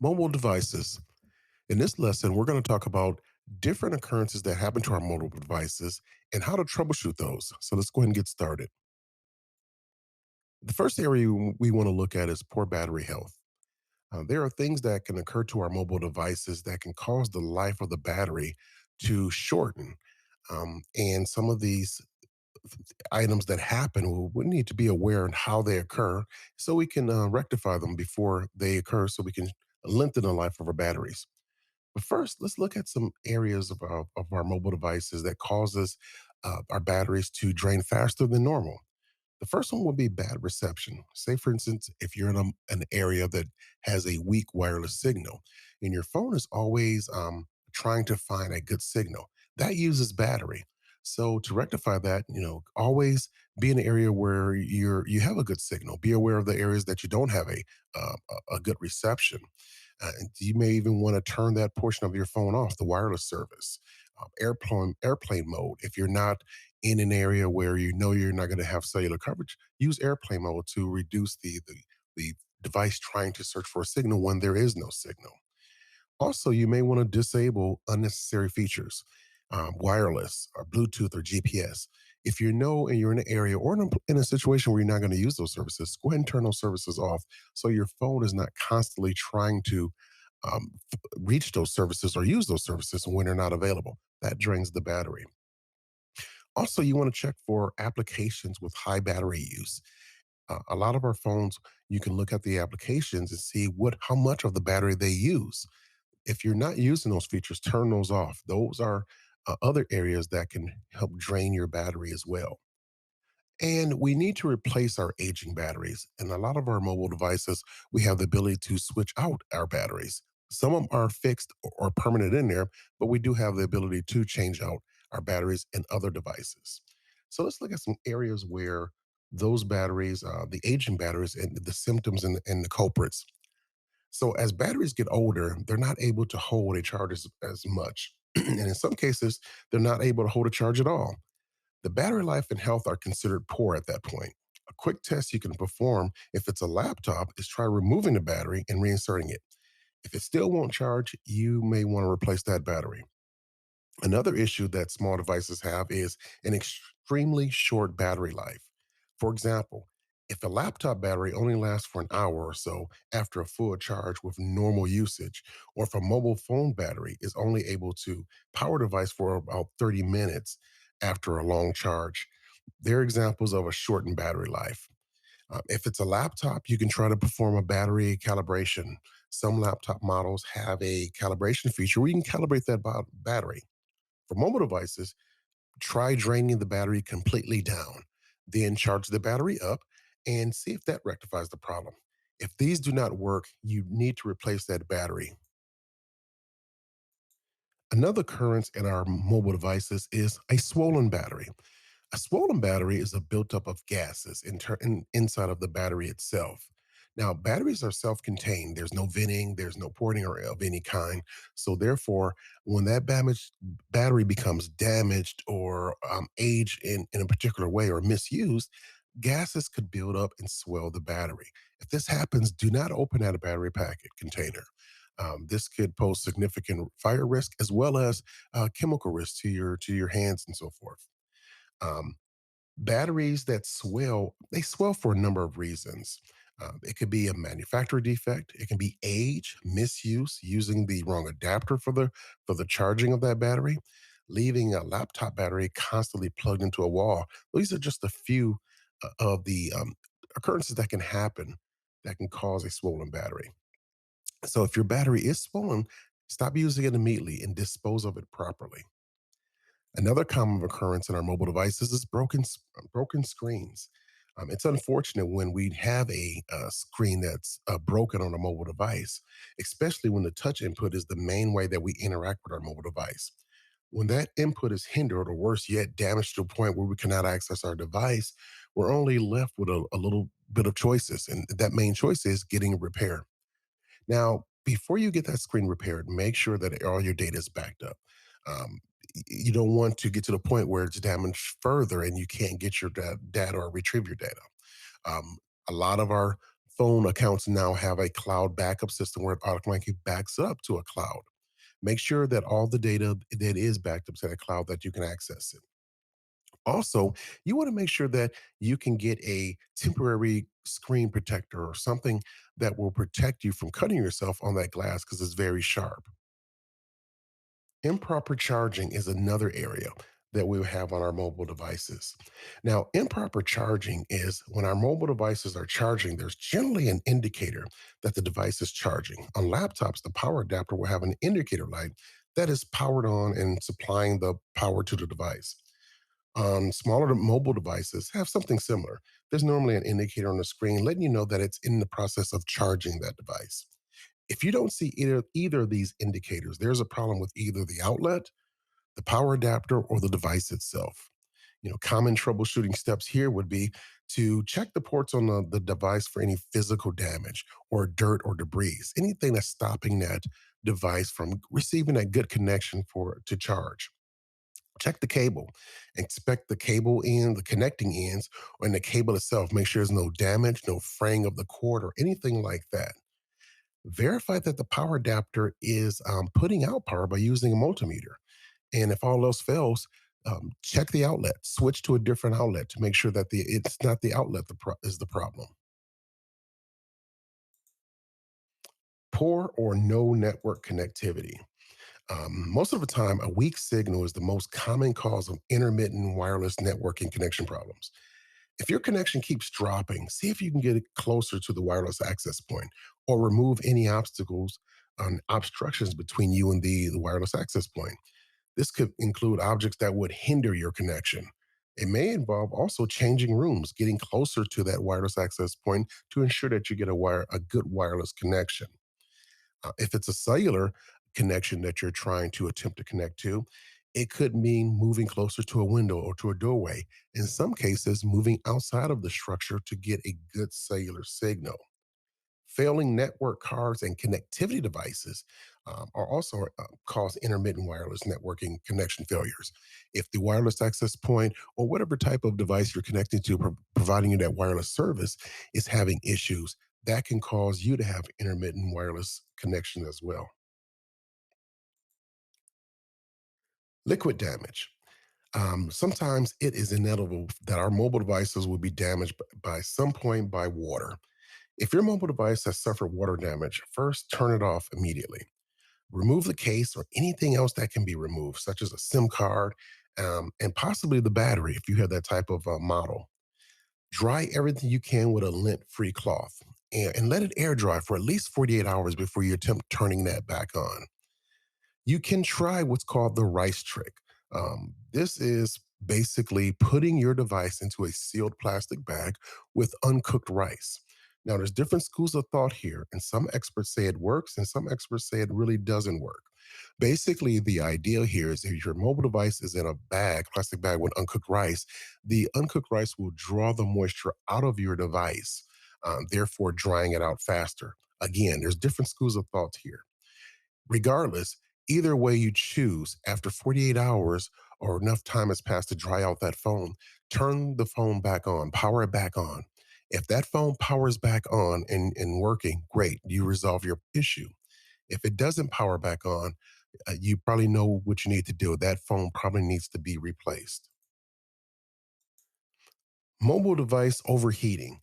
Mobile devices. In this lesson, we're going to talk about different occurrences that happen to our mobile devices and how to troubleshoot those. So let's go ahead and get started. The first area we want to look at is poor battery health. There are things that can occur to our mobile devices that can cause the life of the battery to shorten. And some of these items that happen, we need to be aware of how they occur so we can rectify them before they occur so we can lengthen the life of our batteries. But first, let's look at some areas of our mobile devices that causes our batteries to drain faster than normal. The first one would be bad reception. Say, for instance, if you're in an area that has a weak wireless signal and your phone is always trying to find a good signal, that uses battery. So to rectify that, always be in an area where you have a good signal. Be aware of the areas that you don't have a good reception. And you may even want to turn that portion of your phone off, the wireless service, airplane mode. If you're not in an area where you know you're not going to have cellular coverage, use airplane mode to reduce the device trying to search for a signal when there is no signal. Also, you may want to disable unnecessary features, wireless or Bluetooth or GPS. If you know and you're in an area or in a situation where you're not going to use those services, go ahead and turn those services off so your phone is not constantly trying to reach those services or use those services when they're not available. That drains the battery. Also, you want to check for applications with high battery use. A lot of our phones, you can look at the applications and see how much of the battery they use. If you're not using those features, turn those off. Those are other areas that can help drain your battery as well. And we need to replace our aging batteries. And a lot of our mobile devices, we have the ability to switch out our batteries. Some of them are fixed or permanent in there, but we do have the ability to change out our batteries in other devices. So let's look at some areas where those batteries, the aging batteries, and the symptoms and the culprits. So as batteries get older, they're not able to hold a charge as much. And in some cases, they're not able to hold a charge at all. The battery life and health are considered poor at that point. A quick test you can perform if it's a laptop is try removing the battery and reinserting it. If it still won't charge, you may want to replace that battery. Another issue that small devices have is an extremely short battery life. For example, if a laptop battery only lasts for an hour or so after a full charge with normal usage, or if a mobile phone battery is only able to power a device for about 30 minutes after a long charge, they're examples of a shortened battery life. If it's a laptop, you can try to perform a battery calibration. Some laptop models have a calibration feature where you can calibrate that battery. For mobile devices, try draining the battery completely down, then charge the battery up and see if that rectifies the problem. If these do not work, you need to replace that battery. Another occurrence in our mobile devices is a swollen battery. A swollen battery is a buildup of gases inside of the battery itself. Now, batteries are self contained. There's no venting, there's no porting or of any kind. So, therefore, when that battery becomes damaged or aged in a particular way or misused, gases could build up and swell the battery. If this happens, do not open that battery packet container. This could pose significant fire risk as well as chemical risk to your hands and so forth. Um, Batteries that swell, they swell for a number of reasons. It could be a manufacturer defect. It can be age, misuse, using the wrong adapter for the charging of that battery, leaving a laptop battery constantly plugged into a wall. These are just a few of the occurrences that can happen that can cause a swollen battery. So if your battery is swollen, stop using it immediately and dispose of it properly. Another common occurrence in our mobile devices is broken screens. It's unfortunate when we have a screen that's broken on a mobile device, especially when the touch input is the main way that we interact with our mobile device. When that input is hindered, or worse yet, damaged to a point where we cannot access our device, we're only left with a little bit of choices. And that main choice is getting a repair. Now, before you get that screen repaired, make sure that all your data is backed up. You don't want to get to the point where it's damaged further and you can't get your data or retrieve your data. Um, a lot of our phone accounts now have a cloud backup system where it automatically backs up to a cloud. Make sure that all the data that is backed up to that cloud that you can access it. Also, you want to make sure that you can get a temporary screen protector or something that will protect you from cutting yourself on that glass because it's very sharp. Improper charging is another area that we have on our mobile devices. Now, improper charging is when our mobile devices are charging, there's generally an indicator that the device is charging. On laptops, the power adapter will have an indicator light that is powered on and supplying the power to the device. On smaller mobile devices have something similar. There's normally an indicator on the screen letting you know that it's in the process of charging that device. If you don't see either of these indicators, there's a problem with either the outlet, the power adapter, or the device itself. Common troubleshooting steps here would be to check the ports on the device for any physical damage or dirt or debris, anything that's stopping that device from receiving a good connection for to charge. Check the cable, inspect the cable end, the connecting ends, and the cable itself. Make sure there's no damage, no fraying of the cord, or anything like that. Verify that the power adapter is putting out power by using a multimeter. And if all else fails, check the outlet. Switch to a different outlet to make sure that it's not the outlet is the problem. Poor or no network connectivity. Most of the time, a weak signal is the most common cause of intermittent wireless networking connection problems. If your connection keeps dropping, see if you can get it closer to the wireless access point or remove any obstacles and obstructions between you and the wireless access point. This could include objects that would hinder your connection. It may involve also changing rooms, getting closer to that wireless access point to ensure that you get a good wireless connection. If it's a cellular connection that you're trying to attempt to connect to, it could mean moving closer to a window or to a doorway. In some cases, moving outside of the structure to get a good cellular signal. Failing network cards and connectivity devices are also cause intermittent wireless networking connection failures. If the wireless access point or whatever type of device you're connecting to, providing you that wireless service, is having issues, that can cause you to have intermittent wireless connection as well. Liquid damage. Sometimes it is inevitable that our mobile devices will be damaged by some point by water. If your mobile device has suffered water damage, first turn it off immediately. Remove the case or anything else that can be removed, such as a SIM card and possibly the battery if you have that type of model. Dry everything you can with a lint free cloth and let it air dry for at least 48 hours before you attempt turning that back on. You can try what's called the rice trick. This is basically putting your device into a sealed plastic bag with uncooked rice. Now, there's different schools of thought here, and some experts say it works, and some experts say it really doesn't work. Basically, the idea here is if your mobile device is in a bag, plastic bag with uncooked rice, the uncooked rice will draw the moisture out of your device, therefore drying it out faster. Again, there's different schools of thought here. Regardless, either way you choose, after 48 hours or enough time has passed to dry out that phone, turn the phone back on, power it back on. If that phone powers back on and working, great, you resolve your issue. If it doesn't power back on, you probably know what you need to do. That phone probably needs to be replaced. Mobile device overheating.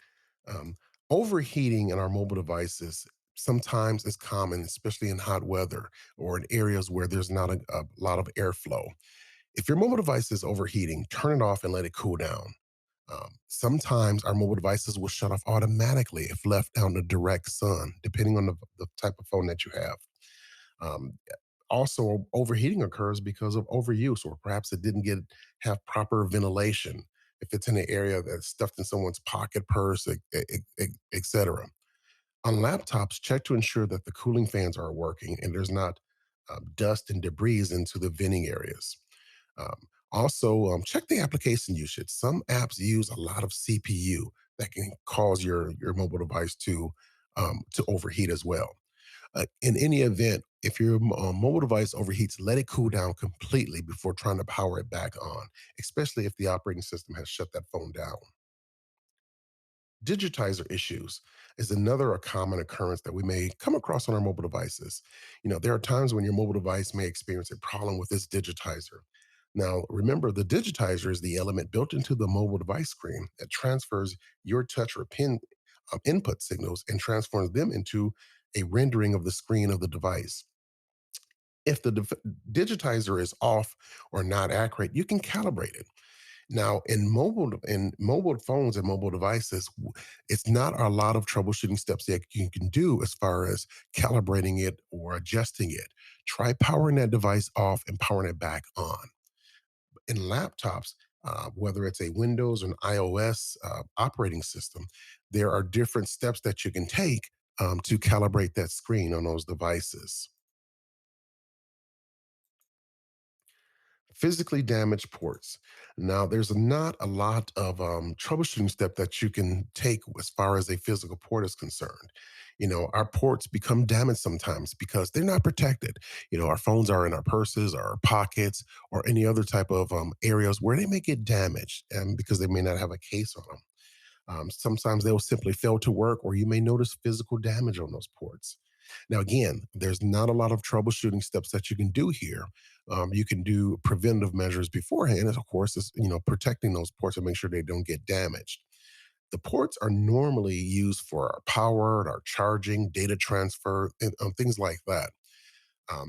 Um, Overheating in our mobile devices sometimes is common, especially in hot weather or in areas where there's not a lot of airflow. If your mobile device is overheating, turn it off and let it cool down. Sometimes our mobile devices will shut off automatically if left out in the direct sun, depending on the type of phone that you have. Um, Also, overheating occurs because of overuse, or perhaps it didn't get have proper ventilation. If it's in an area that's stuffed in someone's pocket, purse, etc. On laptops, check to ensure that the cooling fans are working and there's not dust and debris into the venting areas. Also, check the application usage. Some apps use a lot of CPU that can cause your mobile device to overheat as well. In any event, if your mobile device overheats, let it cool down completely before trying to power it back on, especially if the operating system has shut that phone down. Digitizer issues is another a common occurrence that we may come across on our mobile devices. There are times when your mobile device may experience a problem with this digitizer. Now, remember, the digitizer is the element built into the mobile device screen that transfers your touch or pin input signals and transforms them into a rendering of the screen of the device. If the digitizer is off or not accurate, you can calibrate it. Now, in mobile phones and mobile devices, it's not a lot of troubleshooting steps that you can do as far as calibrating it or adjusting it. Try powering that device off and powering it back on. In laptops, whether it's a Windows or an iOS operating system, there are different steps that you can take to calibrate that screen on those devices. Physically damaged ports. Now, there's not a lot of troubleshooting step that you can take as far as a physical port is concerned. Our ports become damaged sometimes because they're not protected. Our phones are in our purses, our pockets, or any other type of areas where they may get damaged, because they may not have a case on them. Sometimes they will simply fail to work, or you may notice physical damage on those ports. Now, again, there's not a lot of troubleshooting steps that you can do here. You can do preventative measures beforehand, and of course, is protecting those ports and make sure they don't get damaged. The ports are normally used for our power, our charging, data transfer, and things like that.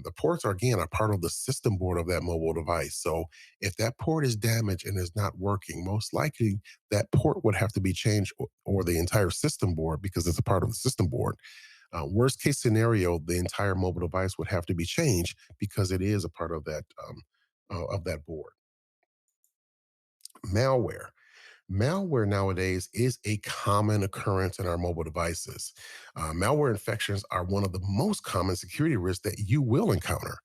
The ports are again a part of the system board of that mobile device. So if that port is damaged and is not working, most likely that port would have to be changed, or the entire system board, because it's a part of the system board. Worst case scenario, the entire mobile device would have to be changed because it is a part of that board. Malware. Malware nowadays is a common occurrence in our mobile devices. Malware infections are one of the most common security risks that you will encounter.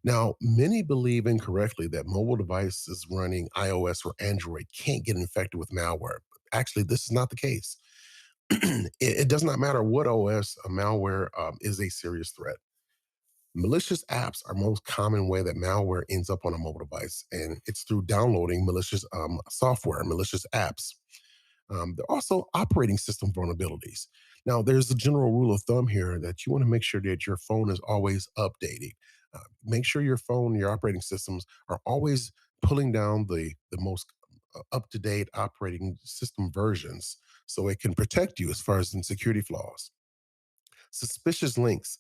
Now, many believe incorrectly that mobile devices running iOS or Android can't get infected with malware. Actually, this is not the case. It does not matter what OS, a malware is a serious threat. Malicious apps are most common way that malware ends up on a mobile device, and it's through downloading malicious software, malicious apps. There are also operating system vulnerabilities. Now, there's a general rule of thumb here that you want to make sure that your phone is always updated. Make sure your phone, your operating systems are always pulling down the most up to date operating system versions so it can protect you as far as in security flaws. Suspicious links.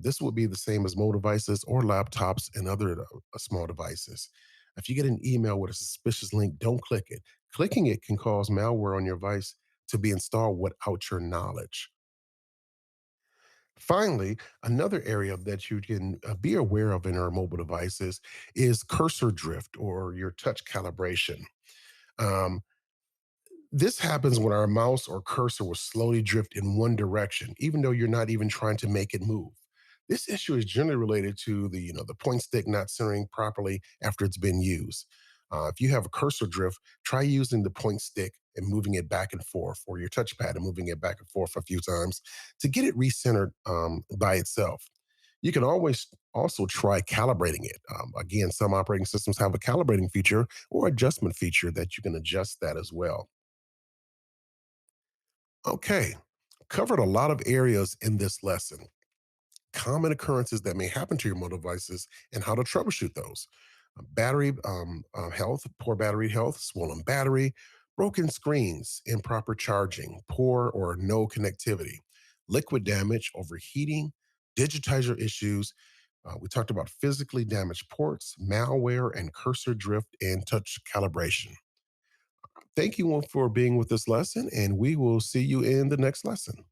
This will be the same as mobile devices or laptops and other small devices. If you get an email with a suspicious link, don't click it. Clicking it can cause malware on your device to be installed without your knowledge. Finally, another area that you can be aware of in our mobile devices is cursor drift or your touch calibration. Um, This happens when our mouse or cursor will slowly drift in one direction, even though you're not even trying to make it move. This issue is generally related to the point stick not centering properly after it's been used. If you have a cursor drift, try using the point stick and moving it back and forth, or your touchpad and moving it back and forth a few times to get it recentered by itself. You can always also try calibrating it. Again, some operating systems have a calibrating feature or adjustment feature that you can adjust that as well. Okay, covered a lot of areas in this lesson. Common occurrences that may happen to your mobile devices and how to troubleshoot those. Battery health, poor battery health, swollen battery, broken screens, improper charging, poor or no connectivity, liquid damage, overheating, digitizer issues. We talked about physically damaged ports, malware, and cursor drift and touch calibration. Thank you all for being with this lesson, and we will see you in the next lesson.